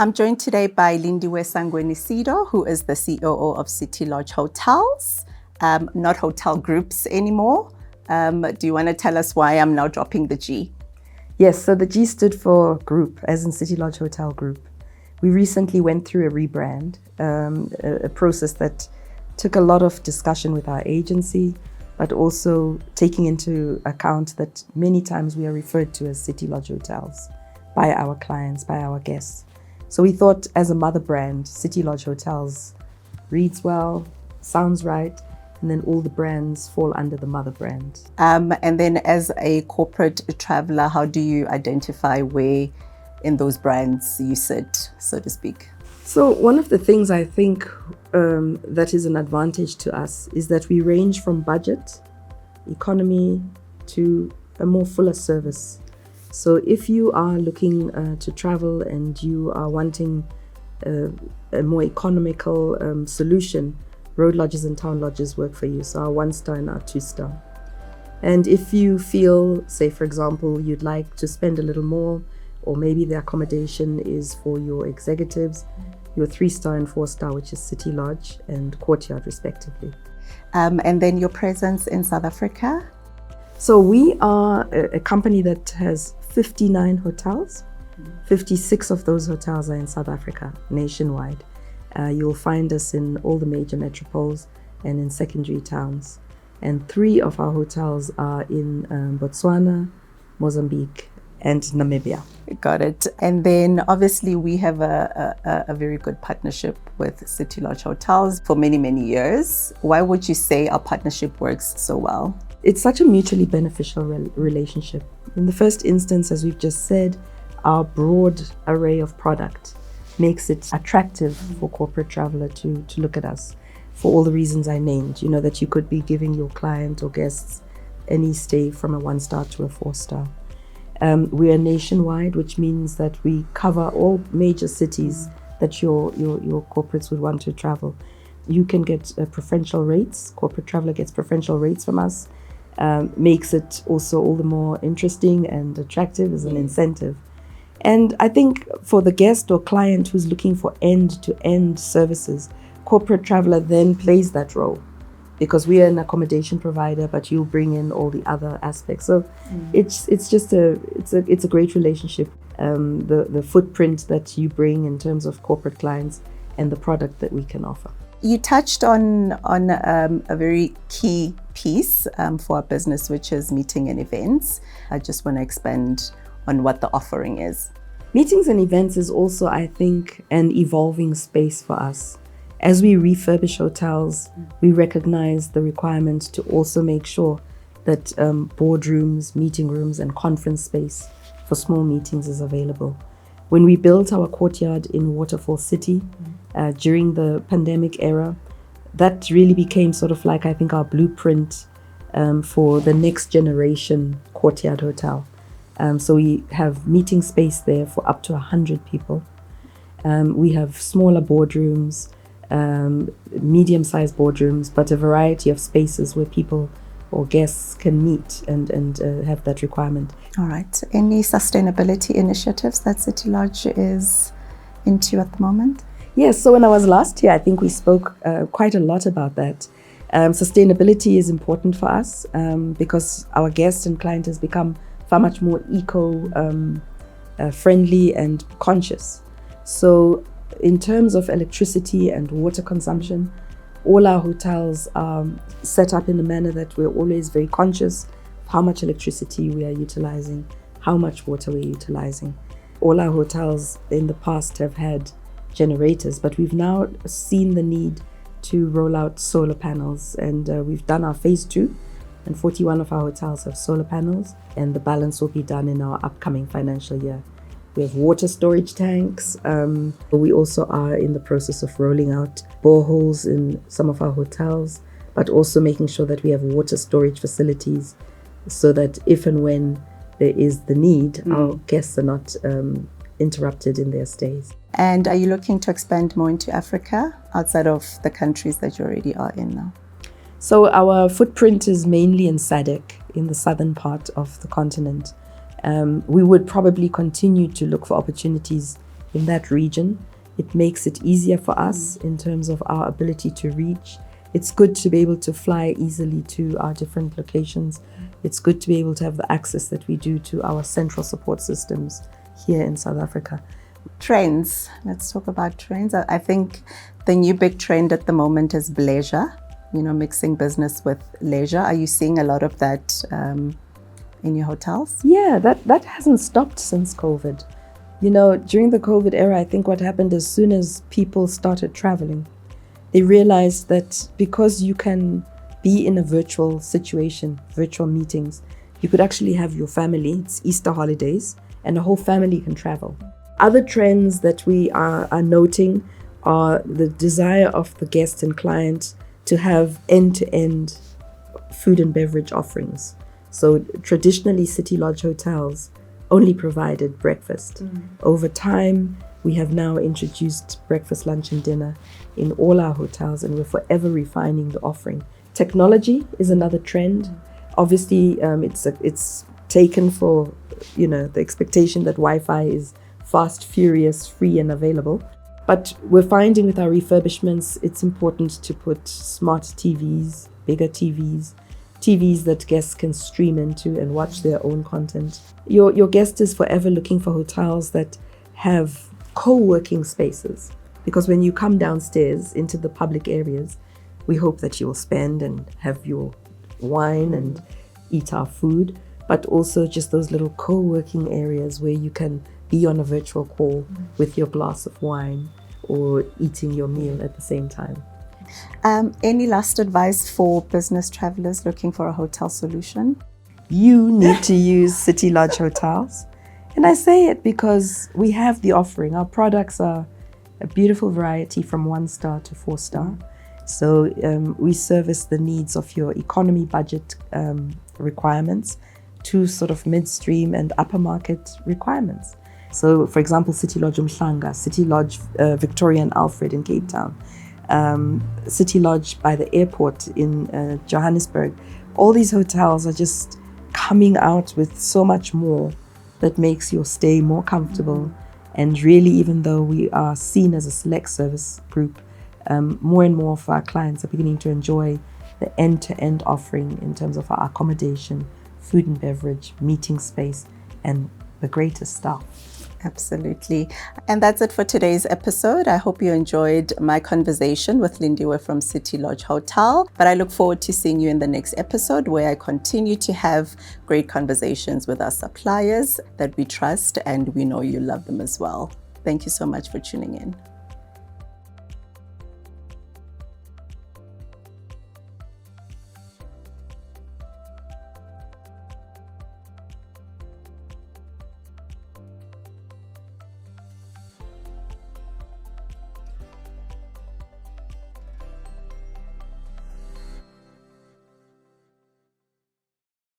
I'm joined today by Lindiwe Sangwenisido, who is the COO of City Lodge Hotels, not hotel groups anymore. Do you want to tell us why I'm now dropping the G? Yes, so the G stood for group, as in City Lodge Hotel Group. We recently went through a rebrand, a process that took a lot of discussion with our agency, but also taking into account that many times we are referred to as City Lodge Hotels by our clients, by our guests. So we thought, as a mother brand, City Lodge Hotels reads well, sounds right, and then all the brands fall under the mother brand. And then as a corporate traveler, how do you identify where in those brands you sit, so to speak? So one of the things I think that is an advantage to us is that we range from budget, economy, to a more fuller service. So if you are looking to travel and you are wanting a more economical solution, road lodges and town lodges work for you. So our 1-star and our 2-star. And if you feel, say for example, you'd like to spend a little more, or maybe the accommodation is for your executives, your 3-star and 4-star, which is City Lodge and Courtyard respectively. And then your presence in South Africa? So we are a company that has 59 hotels. 56 of those hotels are in South Africa, nationwide. You'll find us in all the major metropoles and in secondary towns. And 3 of our hotels are in Botswana, Mozambique, and Namibia. Got it. And then obviously we have a very good partnership with City Lodge Hotels for many, many years. Why would you say our partnership works so well? It's such a mutually beneficial relationship. In the first instance, as we've just said, our broad array of product makes it attractive for corporate traveler to look at us for all the reasons I named. You know, that you could be giving your client or guests any stay from a 1-star to a 4-star. We are nationwide, which means that we cover all major cities that your corporates would want to travel. You can get preferential rates. Corporate traveler gets preferential rates from us. Makes it also all the more interesting and attractive as an incentive. And I think for the guest or client who's looking for end-to-end services, corporate traveler then plays that role, because we are an accommodation provider, but you'll bring in all the other aspects. So it's just a great relationship. The footprint that you bring in terms of corporate clients and the product that we can offer. You touched on a very key piece for our business, which is meeting and events. I just want to expand on what the offering is. Meetings and events is also, I think, an evolving space for us. As we refurbish hotels, we recognize the requirement to also make sure that boardrooms, meeting rooms, and conference space for small meetings is available. When we built our courtyard in Waterfall City during the pandemic era, that really became sort of like, I think, our blueprint for the next generation courtyard hotel. So we have meeting space there for up to 100 people. We have smaller boardrooms, medium-sized boardrooms, but a variety of spaces where people or guests can meet and have that requirement. All right. Any sustainability initiatives that City Lodge is into at the moment? Yes, so when I was last here, I think we spoke quite a lot about that. Sustainability is important for us because our guests and client has become far much more eco-friendly and conscious. So in terms of electricity and water consumption, all our hotels are set up in a manner that we're always very conscious of how much electricity we are utilizing, how much water we're utilizing. All our hotels in the past have had generators, but we've now seen the need to roll out solar panels, and we've done our phase 2, and 41 of our hotels have solar panels, and the balance will be done in our upcoming financial year. We have water storage tanks. We also are in the process of rolling out boreholes in some of our hotels, but also making sure that we have water storage facilities so that if and when there is the need, our guests are not interrupted in their stays. And are you looking to expand more into Africa outside of the countries that you already are in now? So our footprint is mainly in SADC, in the southern part of the continent. We would probably continue to look for opportunities in that region. It makes it easier for us in terms of our ability to reach. It's good to be able to fly easily to our different locations. It's good to be able to have the access that we do to our central support systems here in South Africa. Trends. Let's talk about trends. I think the new big trend at the moment is Bleisure, mixing business with leisure. Are you seeing a lot of that in your hotels? Yeah, that hasn't stopped since COVID. During the COVID era, I think what happened as soon as people started traveling, they realized that because you can be in a virtual situation, virtual meetings, you could actually have your family, it's Easter holidays, and the whole family can travel. Other trends that we are noting are the desire of the guest and client to have end-to-end food and beverage offerings. So traditionally, City Lodge hotels only provided breakfast. Over time, we have now introduced breakfast, lunch, and dinner in all our hotels, and we're forever refining the offering. Technology is another trend. Obviously, it's taken for the expectation that Wi-Fi is fast, furious, free, and available. But we're finding with our refurbishments, it's important to put smart TVs, bigger TVs that guests can stream into and watch their own content. Your guest is forever looking for hotels that have co-working spaces, because when you come downstairs into the public areas, we hope that you will spend and have your wine and eat our food, but also just those little co-working areas where you can be on a virtual call with your glass of wine or eating your meal at the same time. Any last advice for business travelers looking for a hotel solution? You need to use City Lodge hotels. And I say it because we have the offering. Our products are a beautiful variety from 1-star to 4-star. So we service the needs of your economy budget requirements to sort of midstream and upper market requirements. So for example, City Lodge Umhlanga, City Lodge Victoria and Alfred in Cape Town, City Lodge by the airport in Johannesburg. All these hotels are just coming out with so much more that makes your stay more comfortable. And really, even though we are seen as a select service group, more and more of our clients are beginning to enjoy the end-to-end offering in terms of our accommodation, food and beverage, meeting space, and the greatest staff. Absolutely. And that's it for today's episode. I hope you enjoyed my conversation with Lindiwe from City Lodge Hotel. But I look forward to seeing you in the next episode, where I continue to have great conversations with our suppliers that we trust, and we know you love them as well. Thank you so much for tuning in.